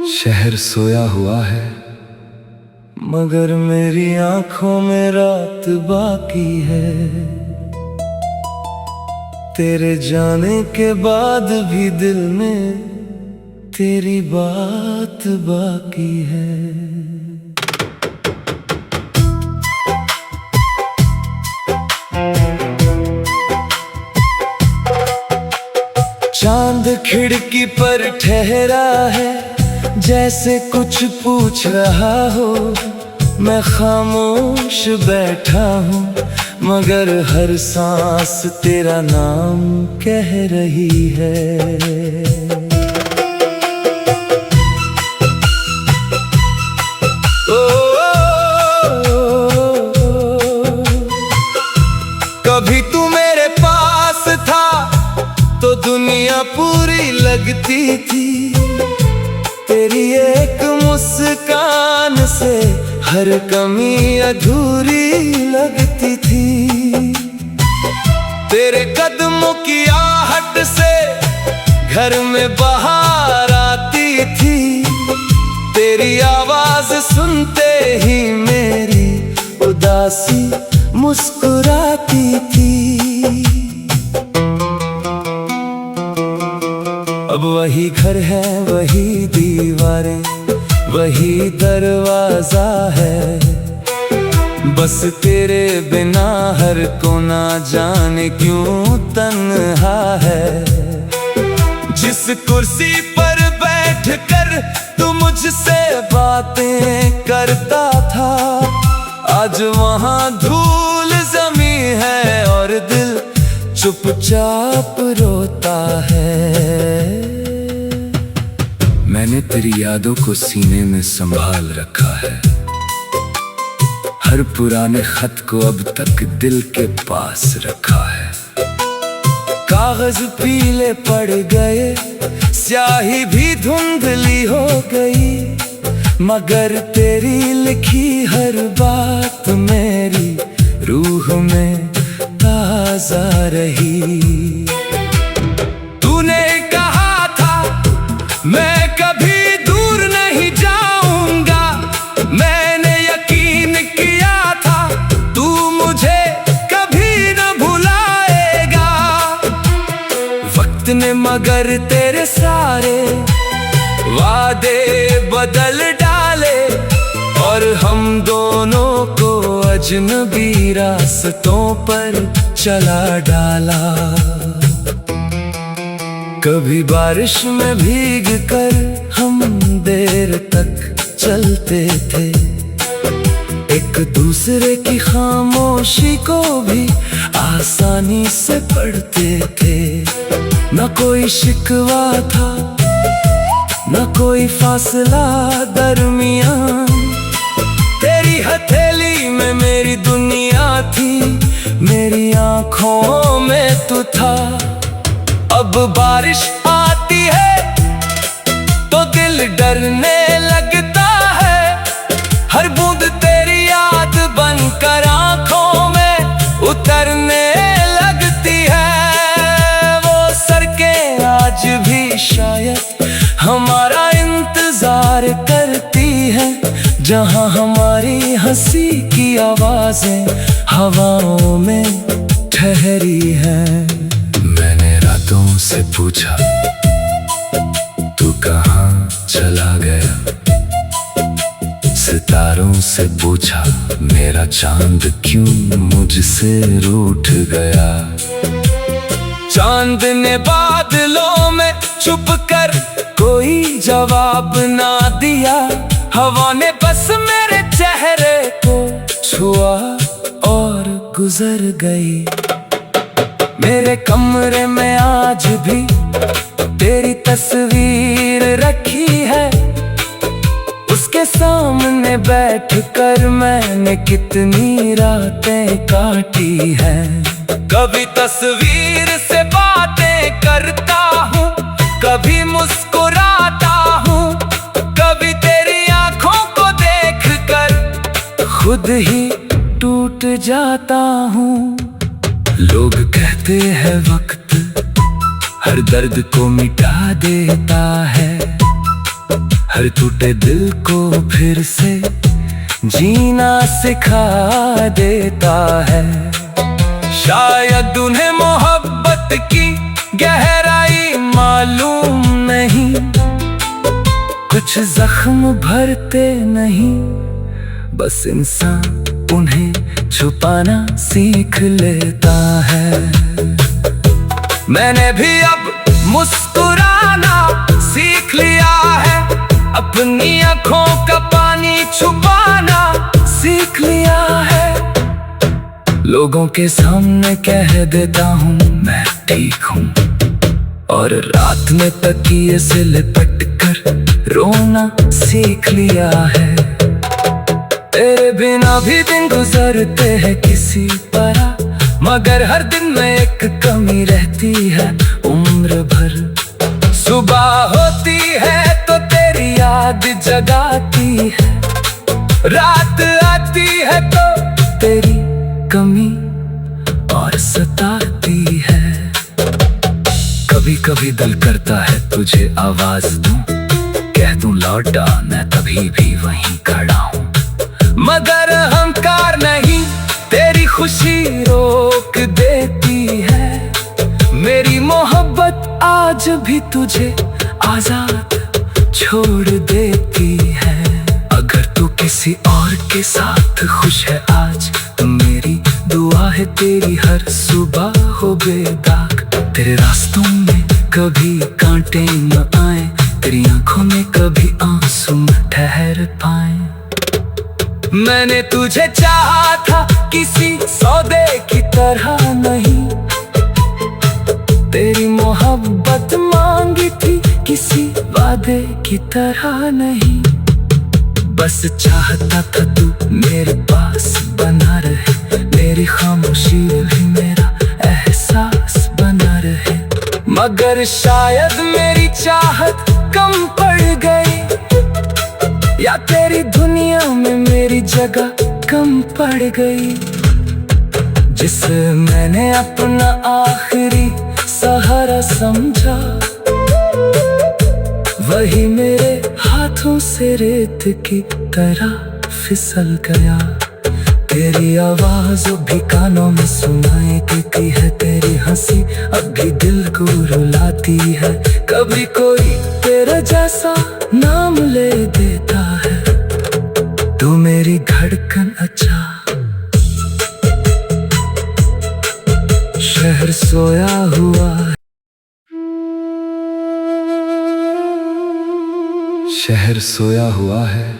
शहर सोया हुआ है मगर मेरी आंखों में रात बाकी है। तेरे जाने के बाद भी दिल में तेरी बात बाकी है। चांद खिड़की पर ठहरा है, जैसे कुछ पूछ रहा हो। मैं खामोश बैठा हूँ मगर हर सांस तेरा नाम कह रही है। कभी तू मेरे पास था तो दुनिया पूरी लगती थी। तेरी एक मुस्कान से हर कमी अधूरी लगती थी। तेरे कदमों की आहट से घर में बाहर आती थी। तेरी आवाज सुनते ही मेरी उदासी मुस्कुराती थी। अब वही घर है, वही दीवारें, वही दरवाजा है। बस तेरे बिना हर कोना जाने क्यों तन्हा है। जिस कुर्सी पर बैठकर तू मुझसे बातें करता था, आज वहाँ धूल जमी है और दिल चुपचाप रोता है। मैंने तेरी यादों को सीने में संभाल रखा है। हर पुराने खत को अब तक दिल के पास रखा है। कागज पीले पड़ गए, स्याही भी धुंधली हो गई, मगर तेरी लिखी हर बात मेरी रूह में ताजा रही। तूने कहा था मैं कभी दूर नहीं जाऊंगा, मैंने यकीन किया था तू मुझे कभी न भुलाएगा। वक्त ने मगर तेरे सारे वादे बदल डाले और हम दोनों को अजनबी रास्तों पर चला डाला। कभी बारिश में भीग कर हम देर तक चलते थे, एक दूसरे की खामोशी को भी आसानी से पढ़ते थे। न कोई शिकवा था, न कोई फासला दरमियान। तेरी हथेली में मेरी दुनिया थी, मेरी आंखों में तू था। अब बारिश आती है तो दिल डरने लगता है। हर बूंद तेरी याद बनकर आंखों में उतरने लगती है। वो सड़कें आज भी शायद हमारा इंतजार करती है, जहां हमारी हंसी की आवाजें हवाओं में ठहरी हैं। मैंने रातों से पूछा तू कहाँ चला गया, सितारों से पूछा मेरा चांद क्यों मुझसे रूठ गया। चांद ने बादलों में छुपकर कोई जवाब ना दिया। हवा ने बस मेरे चेहरे को छुआ और गुजर गई। मेरे कमरे में आज भी तेरी तस्वीर रखी है। उसके सामने बैठकर मैंने कितनी रातें काटी हैं। कभी तस्वीर से बातें करता हूँ, कभी मुस्कुराता हूँ, कभी तेरी आंखों को देखकर खुद ही टूट जाता हूँ। लोग कहते हैं वक्त हर दर्द को मिटा देता है, हर टूटे दिल को फिर से जीना सिखा देता है। शायद उन्हें मोहब्बत की गहराई मालूम नहीं, कुछ जख्म भरते नहीं, बस इंसान उन्हें छुपाना सीख लेता है। मैंने भी अब मुस्कुराना सीख लिया है, अपनी आँखों का पानी छुपाना सीख लिया है। लोगों के सामने कह देता हूँ मैं ठीक हूँ, और रात में तकिए से लिपट कर रोना सीख लिया है। तेरे बिना भी दिन गुजरते हैं किसी तरह, मगर हर दिन में एक कमी रहती है उम्र भर। सुबह होती है तो तेरी याद जगाती है, रात आती है तो तेरी कमी और सताती है। कभी कभी दिल करता है तुझे आवाज दूं, कह दूं लौट आ, मैं तभी भी वहीं खड़ा हूँ, मगर अहंकार नहीं तेरी खुशी रोक देती है। मेरी मोहब्बत आज भी तुझे आजाद छोड़ देती है। अगर तू किसी और के साथ खुश है आज, तो मेरी दुआ है तेरी हर सुबह हो बेदाग। तेरे रास्तों में कभी कांटे न आए, तेरी आंखों में कभी आंसू न ठहर पाए। मैंने तुझे चाहा था किसी सौदे की तरह नहीं, तेरी मोहब्बत मांगी थी किसी वादे की तरह नहीं। बस चाहता था तू मेरे पास बना रहे, मेरी खामोशी भी मेरा एहसास बना रहे। मगर शायद मेरी चाहत कम पड़ गई, या तेरी दुनिया में मेरी जगह कम पड़ गई। जिसे मैंने अपना आखिरी सहारा समझा, वही मेरे हाथों से रेत की तरह फिसल गया। तेरी आवाज भी कानों में सुनाई देती है, तेरी हंसी अब भी दिल को रुलाती है। कभी कोई तेरा जैसा नाम ले देता है, तू मेरी धड़कन अच्छा। शहर सोया हुआ है, शहर सोया हुआ है,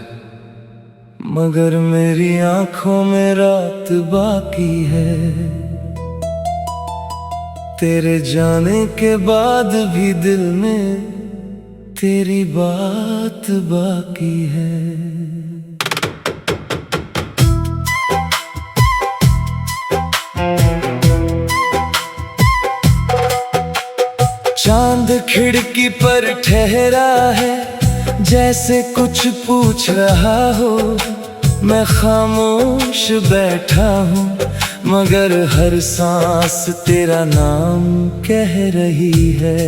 मगर मेरी आंखों में रात बाकी है। तेरे जाने के बाद भी दिल में तेरी बात बाकी है। चांद खिड़की पर ठहरा है, जैसे कुछ पूछ रहा हो। मैं खामोश बैठा हूँ, मगर हर सांस तेरा नाम कह रही है।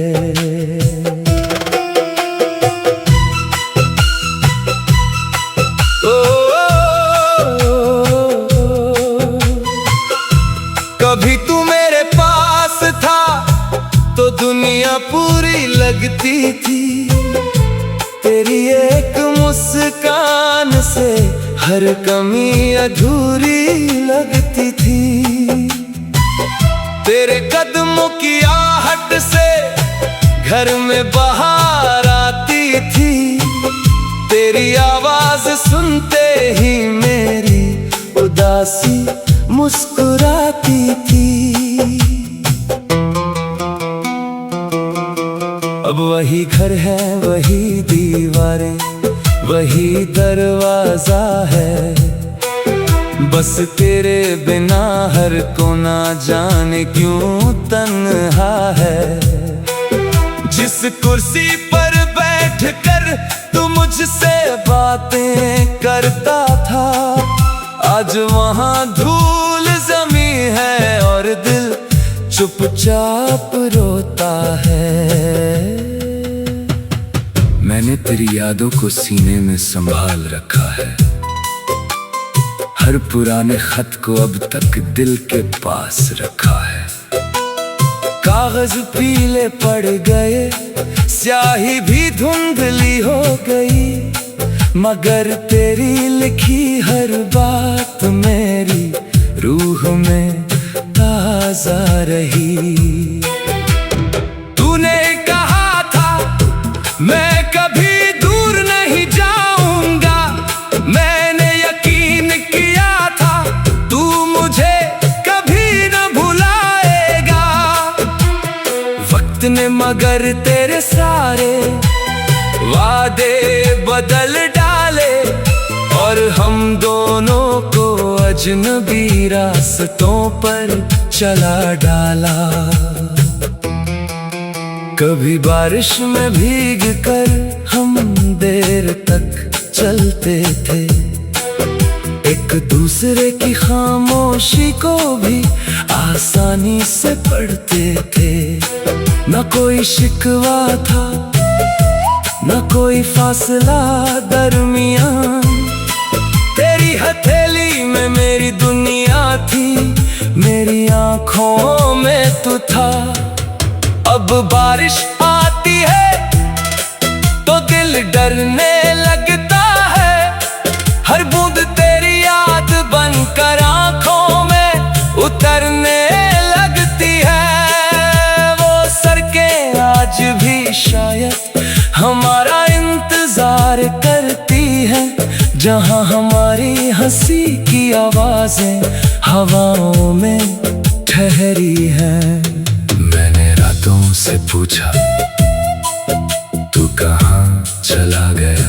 कभी तू मेरे पास था तो दुनिया पूरी लगती थी, तेरी एक मुस्कान से हर कमी अधूरी लगती थी। तेरे कदमों की आहट से घर में बाहर आती थी, तेरी आवाज सुनते ही मेरी उदासी मुस्कुराती थी। अब वही घर है, वही दीवारें, वही दरवाजा है, बस तेरे बिना हर कोना जाने क्यों तन्हा है। जिस कुर्सी पर बैठकर तू मुझसे बातें करता था, आज वहाँ धूल जमी है और दिल चुपचाप रोता है। मैंने तेरी यादों को सीने में संभाल रखा है। हर पुराने खत को अब तक दिल के पास रखा है। कागज पीले पड़ गए, स्याही भी धुंधली हो गई, मगर तेरी लिखी हर बात मेरी रूह में ताजा रही। तूने कहा था मैं कभी दूर नहीं जाऊंगा, मैंने यकीन किया था तू मुझे कभी न भुलाएगा। वक्त ने मगर तेरे सारे वादे बदल डाले, और हम दोनों को अजनबी रास्तों पर चला डाला। कभी बारिश में भीग कर हम देर तक चलते थे, एक दूसरे की खामोशी को भी आसानी से पढ़ते थे। न कोई शिकवा था, न कोई फासला दरमियान, तेरी हथेली में मेरी दुनिया थी, मेरी आंखों में तू था। अब बारिश आती है तो दिल डरने लगता है, हर बूंद तेरी याद बनकर आंखों में उतरने लगती है। वो सड़कें आज भी शायद हमारा इंतजार करती है, जहां हमारी हंसी की आवाजें हवाओं में ठहरी हैं। मैंने रातों से पूछा तू कहाँ चला गया,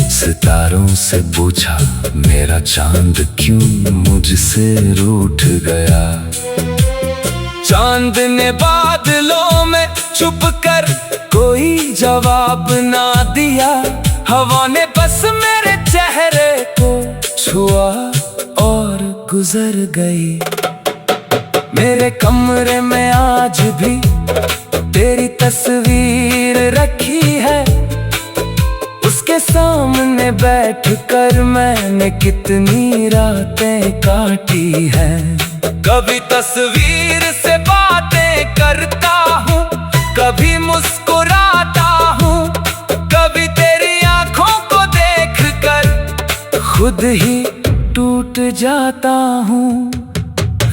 सितारों से पूछा मेरा चांद क्यों मुझसे रूठ गया। चांद ने बादलों में छुप कर कोई जवाब ना दिया, हवा ने बस मेरे चेहरे को छुआ और गुजर गई। मेरे कमरे में आज भी तेरी तस्वीर रखी है, उसके सामने बैठकर मैंने कितनी रातें काटी है। कभी तस्वीर से बातें करता हूँ, कभी मुस्कुराता हूँ, कभी तेरी आंखों को देखकर खुद ही टूट जाता हूँ।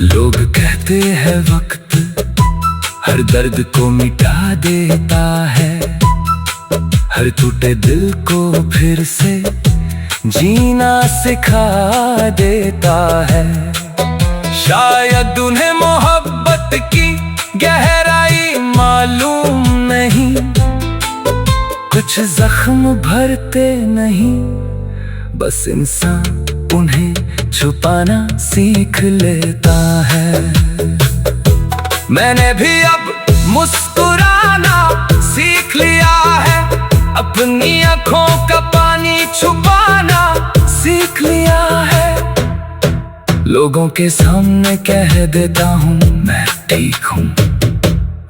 लोग कहते हैं वक्त हर दर्द को मिटा देता है, हर टूटे दिल को फिर से जीना सिखा देता है। शायद उन्हें मोहब्बत की गहराई मालूम नहीं, कुछ जख्म भरते नहीं, बस इंसान उन्हें छुपाना सीख लेता है। मैंने भी अब मुस्कुराना सीख लिया है, अपनी आंखों का पानी छुपाना सीख लिया है। लोगों के सामने कह देता हूँ मैं ठीक हूँ,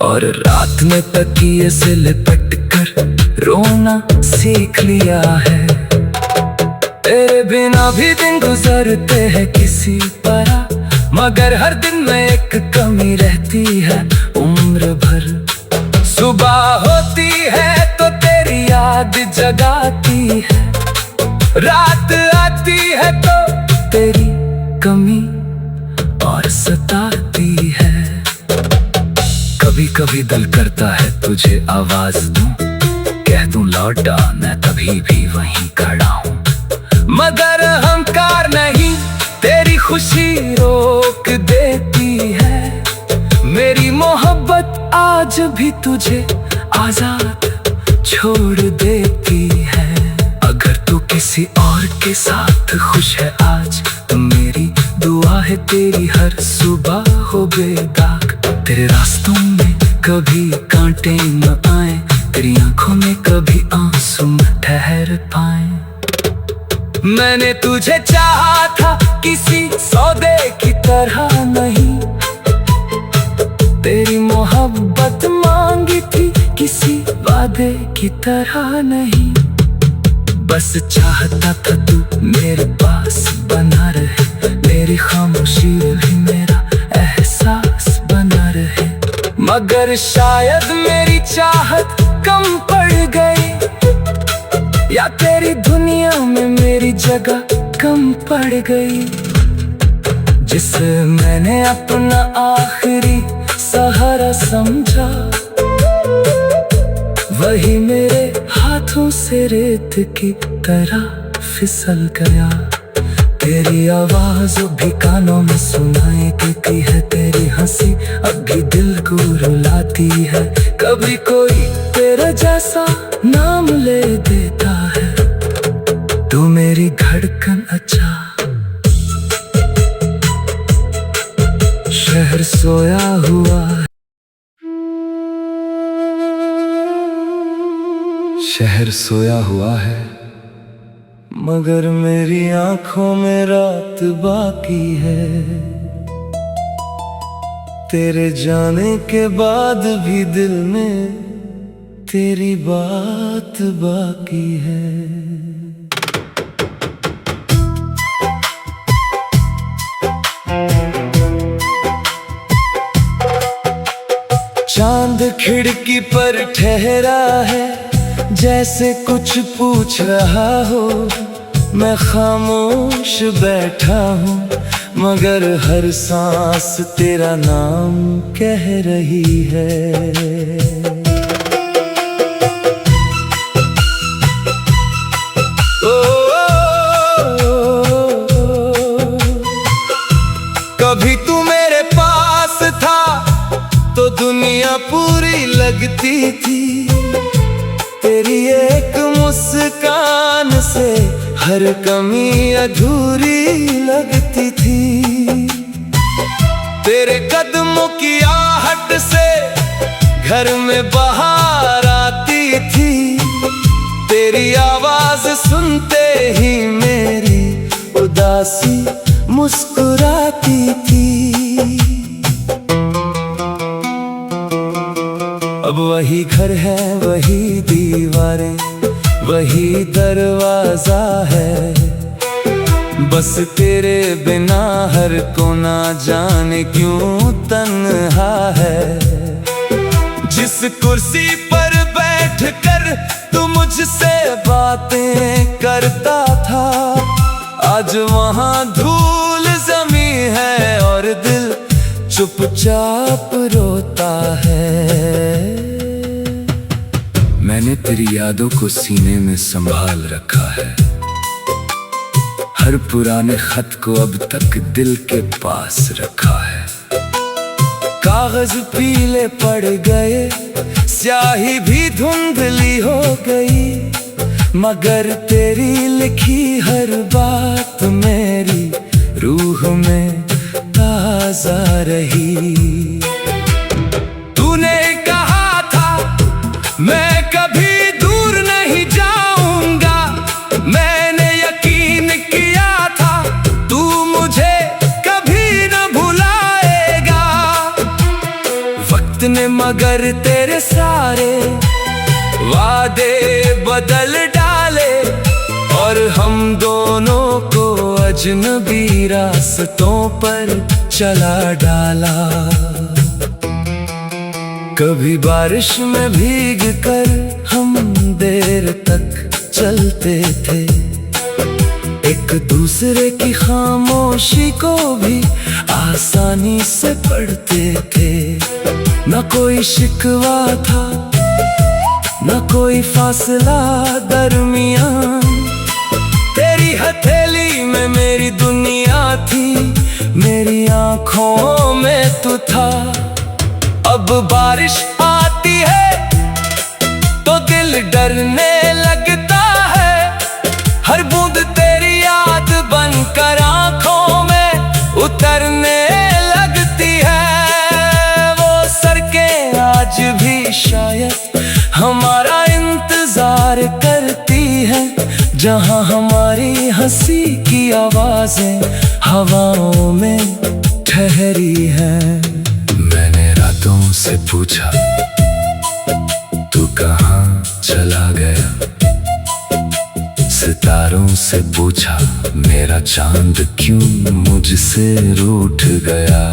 और रात में तकिए से लिपट कर रोना सीख लिया है। तेरे बिना भी दिन गुजरते हैं किसी तरह, मगर हर दिन में एक कमी रहती है उम्र भर। सुबह होती है तो तेरी याद जगाती है, रात आती है तो तेरी कमी और सताती है। कभी कभी दिल करता है तुझे आवाज दूं, कह दूं लौट आ, मैं कभी भी वहीं खड़ा हूँ, मगर अहंकार नहीं तेरी खुशी रोक देती है। मेरी मोहब्बत आज भी तुझे आजाद छोड़ देती है। अगर तू किसी और के साथ खुश है आज, तो मेरी दुआ है तेरी हर सुबह हो बेदाग, तेरे रास्तों में कभी कांटे न आए, तेरी आंखों में कभी आंसू न ठहर पाए। मैंने तुझे चाहा था किसी सौदे की तरह नहीं, तेरी मोहब्बत मांगी थी किसी वादे वादे की तरह नहीं, बस चाहता था तू मेरे पास बना रहे, मेरी खामोशी भी मेरा एहसास बना रहे। मगर शायद मेरी चाहत कम पड़ गई, या तेरी दुनिया में मेरी जगह कम पड़ गई। जिसे मैंने अपना आखिरी सहारा समझा, वही मेरे हाथों से रेत की तरह फिसल गया। तेरी आवाज भी कानों में सुनाई देती है, तेरी हंसी अब भी दिल को रुलाती है। कभी कोई तेरा जैसा नाम ले देता है, तू मेरी धड़कन अच्छा। शहर सोया हुआ है, शहर सोया हुआ है, मगर मेरी आंखों में रात बाकी है। तेरे जाने के बाद भी दिल में तेरी बात बाकी है। चांद खिड़की पर ठहरा है, जैसे कुछ पूछ रहा हो। मैं खामोश बैठा हूँ, मगर हर सांस तेरा नाम कह रही है। कभी तू मेरे पास था तो दुनिया पूरी लगती थी, तेरी एक मुस्कान से हर कमी अधूरी लगती थी। तेरे कदमों की आहट से घर में बाहर आती थी, तेरी आवाज सुनते ही मेरी उदासी मुस्कुराती थी। अब वही घर है, वही दीवारें, वही दरवाजा है, बस तेरे बिना हर कोना जाने क्यों तन्हा है। जिस कुर्सी पर बैठकर तू मुझसे बातें करता था, आज वहाँ धूल जमी है और दिल चुपचाप रोता है। मैंने तेरी यादों को सीने में संभाल रखा है, हर पुराने खत को अब तक दिल के पास रखा है। कागज पीले पड़ गए, स्याही भी धुंधली हो गई, मगर तेरी लिखी हर बात मेरी रूह में ताजा रही। तूने कहा था मैं कभी दूर नहीं जाऊंगा, मैंने यकीन किया था तू मुझे कभी न भुलाएगा। वक्त ने मगर तेरे सारे वादे बदल डाले, और हम दोनों को अजनबी रास्तों पर चला डाला। कभी बारिश में भीग कर हम देर तक चलते थे, एक दूसरे की खामोशी को भी आसानी से पढ़ते थे। न कोई शिकवा था, न कोई फासला दरमियान, तेरी हथेली में मेरी दुनिया थी, मेरी आंखों में तू था। अब बारिश आती है तो दिल डरने लगता है, हर बूंद तेरी याद बनकर आंखों में उतरने लगती है। वो सड़कें आज भी शायद हमारा इंतजार करती है, जहां हमारी हंसी की आवाजें हवाओं में ठहरी है। मैंने रातों से पूछा तू कहाँ सितारों से पूछा मेरा चांद क्यों मुझसे रूठ गया।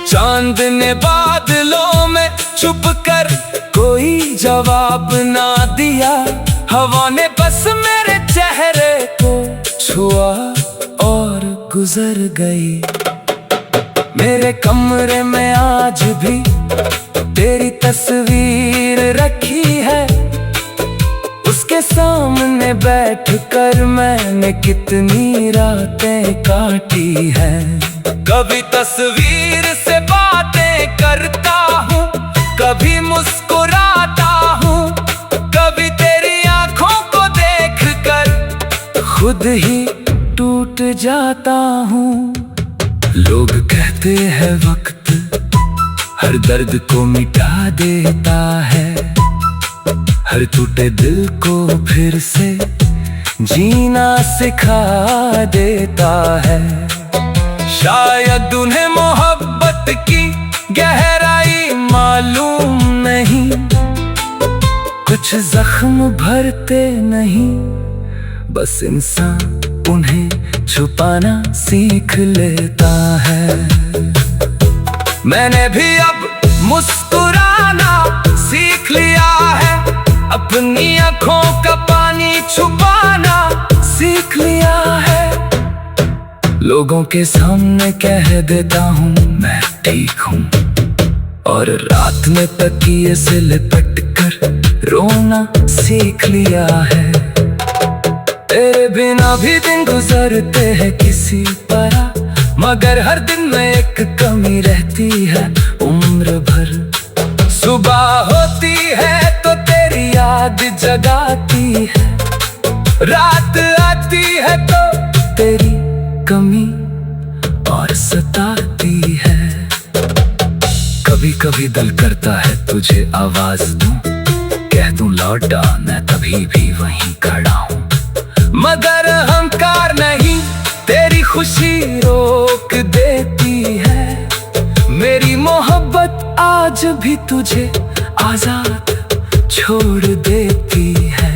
चांद ने बादलों में छुप कर कोई जवाब ना दिया। हवा ने बस मेरे चेहरे को छुआ और गुजर गई। मेरे कमरे में आज भी तेरी तस्वीर रखी है। उसके सामने बैठकर मैंने कितनी रातें काटी है। कभी तस्वीर से बातें करता हूँ, कभी मुस्कुराता हूँ, कभी तेरी आंखों को देखकर खुद ही टूट जाता हूँ। लोग कहते हैं वक्त हर दर्द को मिटा देता है, हर टूटे दिल को फिर से जीना सिखा देता है। शायद उन्हें मोहब्बत की गहराई मालूम नहीं, कुछ जख्म भरते नहीं, बस इंसान उन्हें छुपाना सीख लेता है। मैंने भी अब मुस्कुराना सीख लिया है, अपनी आँखों का पानी छुपाना सीख लिया है। लोगों के सामने कह देता हूँ मैं ठीक हूँ, और रात में तकिए से लिपट कर रोना सीख लिया है। तेरे बिना भी दिन गुजरते हैं किसी तरह, मगर हर दिन में एक कमी रहती है उम्र भर। सुबह होती है तो तेरी याद जगाती है, रात आती है तो तेरी कमी और सताती है। कभी कभी दिल करता है तुझे आवाज दूं, कह दूं लौट आ, मैं तभी भी वहीं खड़ा हूँ। मगर अहंकार नहीं, तेरी खुशी रोक देती है। मेरी मोहब्बत आज भी तुझे आजाद छोड़ देती है।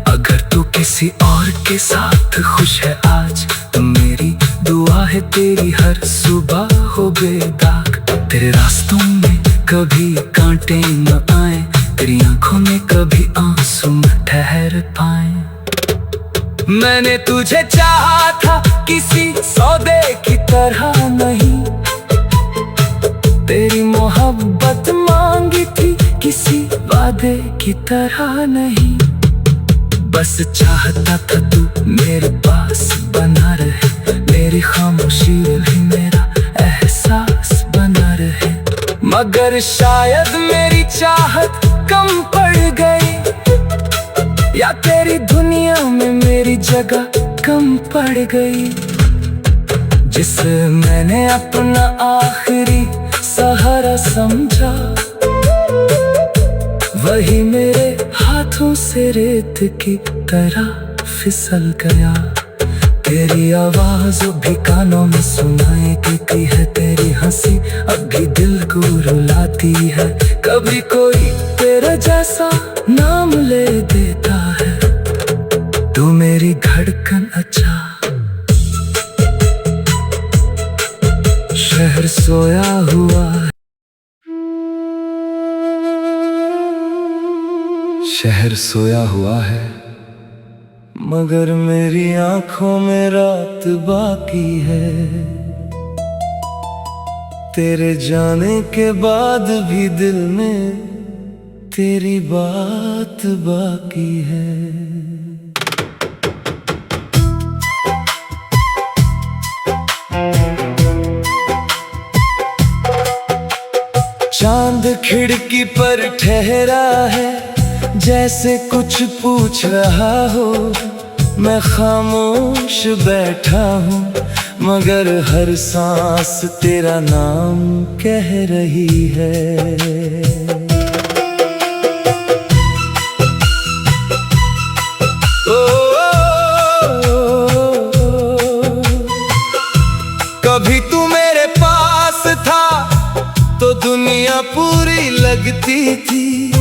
अगर तू किसी और के साथ खुश है आज, तो मेरी दुआ है तेरी हर सुबह हो बेदाग। तेरे रास्तों में कभी कांटे न आए, तेरी आंखों में कभी आंसू न ठहर पाए। मैंने तुझे चाहा था किसी सौदे की तरह नहीं, तेरी मोहब्बत मांगी थी किसी वादे की तरह नहीं। बस चाहता था तू मेरे पास बना रहे, मेरी खामोशी भी मेरा एहसास बना रहे। मगर शायद मेरी चाहत कम पड़ गई, या तेरी दुनिया में मेरी जगह कम पड़ गई। जिसे मैंने अपना आखिरी सहारा समझा, वही मेरे हाथों से रेत की तरह फिसल गया। तेरी आवाज भी कानों में सुनाई देती है, तेरी हंसी अब भी दिल को रुलाती है। कभी कोई तेरे जैसा नाम ले देता है, तू मेरी धड़कन अच्छा। शहर सोया हुआ है, शहर सोया हुआ है, मगर मेरी आंखों में रात बाकी है। तेरे जाने के बाद भी दिल में तेरी बात बाकी है। चांद खिड़की पर ठहरा है, जैसे कुछ पूछ रहा हो। मैं खामोश बैठा हूँ, मगर हर सांस तेरा नाम कह रही है। कभी तू मेरे पास था तो दुनिया पूरी लगती थी,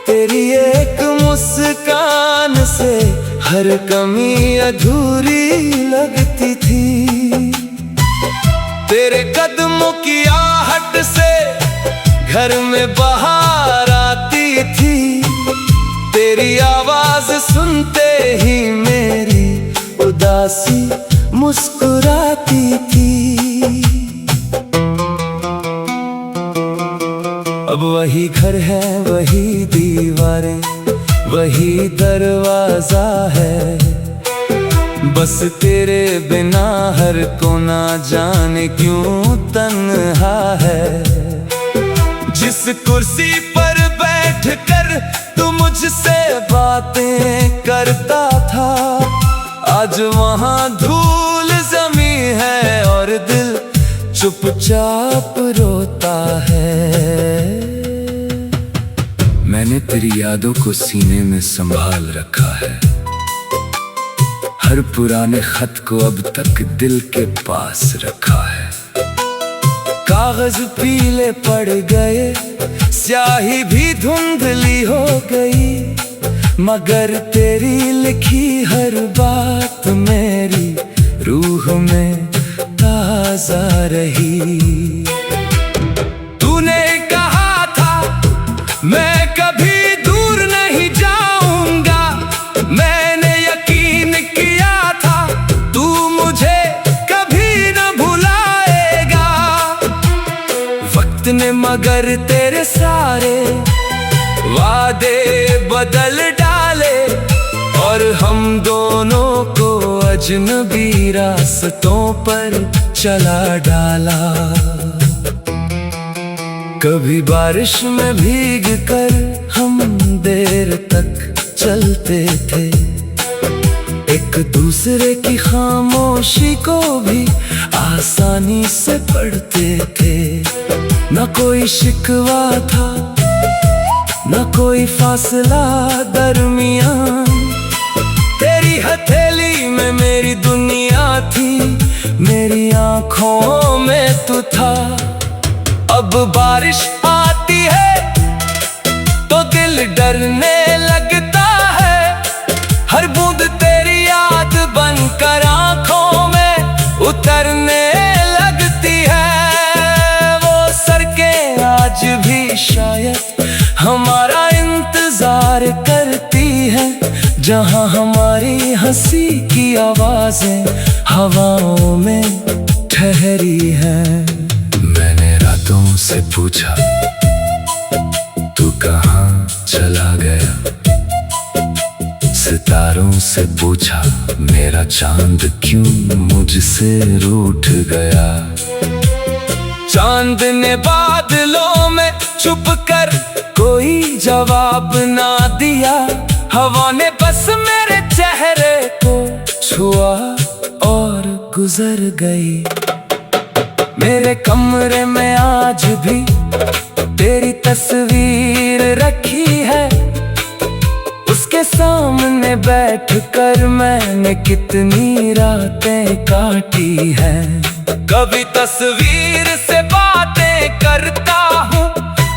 तेरी एक मुस्कान से हर कमी अधूरी लगती थी। तेरे कदमों की आहट से घर में बाहर आती थी। तेरी आवाज सुनते ही मेरी उदासी मुस्कुराती थी। अब वही घर है, वही दीवारें, वही दरवाजा है। बस तेरे बिना हर कोना जाने क्यों तन्हा है। जिस कुर्सी पर बैठकर तू मुझसे बातें करता था, आज वहाँ धूल जमी है और दिल चुपचाप रोता है। मैंने तेरी यादों को सीने में संभाल रखा है। हर पुराने खत को अब तक दिल के पास रखा है। कागज पीले पड़ गए, स्याही भी धुंधली हो गई, मगर तेरी लिखी हर बात मेरी रूह में ताजा रही। तूने कहा था मैं कभी दूर नहीं जाऊंगा, मैंने यकीन किया था तू मुझे कभी न भुलाएगा। वक्त ने मगर तेरे सारे वादे बदल डाले और हम दोनों को अजनबी रास्तों पर चला डाला। कभी बारिश में भीग कर हम देर तक चलते थे, एक दूसरे की खामोशी को भी आसानी से पढ़ते थे। न कोई शिकवा था, न कोई फासला दरमियान। तेरी हथेली में मेरी दुनिया थी, मेरी आंखों में तू था। अब बारिश आती है तो दिल डरने लगता है। हर बूंद तेरी याद बनकर आंखों में उतरने लगती है। वो सड़कें आज भी शायद हमारा इंतजार करती है, जहां हमारी हंसी की आवाजें हवाओं में ठहरी हैं। मैंने रातों से पूछा तू कहाँ चला गया, सितारों से पूछा मेरा चांद क्यों मुझसे रूठ गया। चांद ने बादलों में छुप कर कोई जवाब ना दिया। हवा ने बस मेरे चेहरे को छुआ और गुजर गई। मेरे कमरे में आज भी तेरी तस्वीर रखी है, उसके सामने बैठकर मैंने कितनी रातें काटी हैं। कभी तस्वीर से बातें करता हूँ,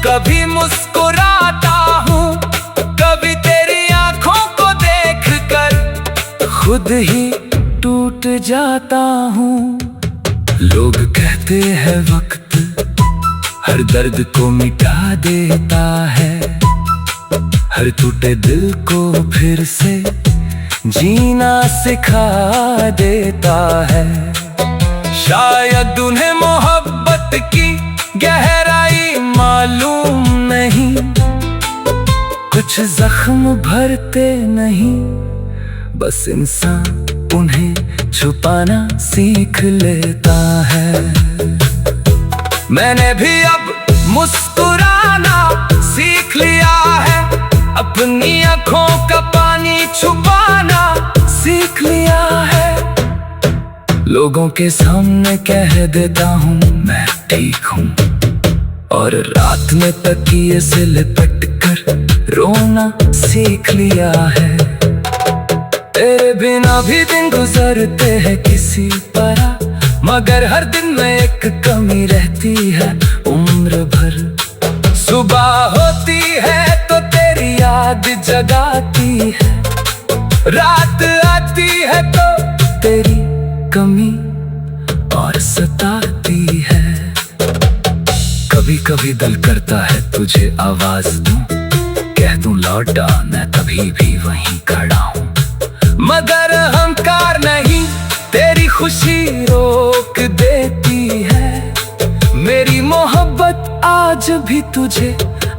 कभी मुस्कुराता हूँ, कभी तेरी आंखों को देखकर खुद ही टूट जाता हूँ। लोग कहते हैं वक्त हर दर्द को मिटा देता है, हर टूटे दिल को फिर से जीना सिखा देता है। शायद उन्हें मोहब्बत की गहराई मालूम नहीं, कुछ जख्म भरते नहीं, बस इंसान उन्हें छुपाना सीख लेता है। मैंने भी अब मुस्कुराना सीख लिया है, अपनी आँखों का पानी छुपाना सीख लिया है। लोगों के सामने कह देता हूँ मैं ठीक हूँ, और रात में तकिए से लिपट कर रोना सीख लिया है। तेरे बिना भी दिन गुजरते हैं किसी तरह, मगर हर दिन में एक कमी रहती है उम्र भर। सुबह होती है तो तेरी याद जगाती है, रात आती है तो तेरी कमी और सताती है। कभी कभी दिल करता है तुझे आवाज दूं, कह दूं लौट आ, मैं कभी भी वहीं खड़ा हूँ। मगर अहंकार नहीं, तेरी खुशी रोक देती है। मेरी मोहब्बत आज भी तुझे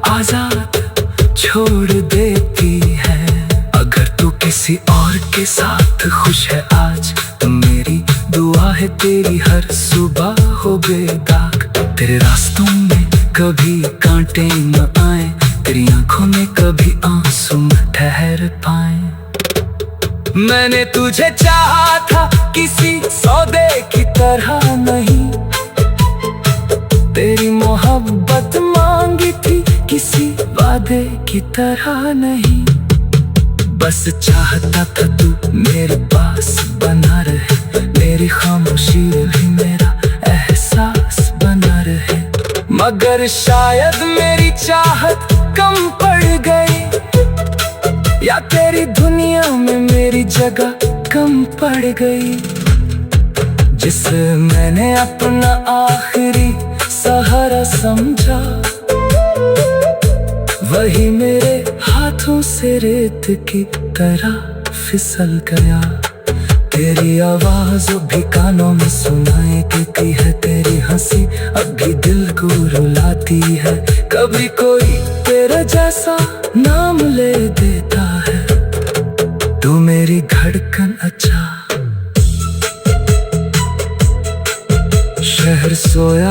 आजाद छोड़ देती है। अगर तू किसी और के साथ खुश है आज, तो मेरी दुआ है तेरी हर सुबह हो बेदाग। तेरे रास्तों में कभी कांटे न आए, तेरी आंखों में कभी आंसू न ठहर पाए। मैंने तुझे चाहा था किसी सौदे की तरह नहीं, तेरी मोहब्बत मांगी थी किसी वादे की तरह नहीं। बस चाहता था तू मेरे पास बना रहे, मेरी खामोशी भी मेरा एहसास बना रहे। मगर शायद मेरी चाहत कम पड़ गई, या तेरी दुनिया में मेरी जगह कम पड़ गई। जिसे मैंने अपना आखिरी सहारा समझा, वही मेरे हाथों से रेत की तरह फिसल गया। तेरी आवाज भी कानों में सुनाई देती है, तेरी हंसी अब भी दिल को रुलाती है। कभी कोई तेरे जैसा नाम ले देता है, तू मेरी धड़कन अच्छा। शहर सोया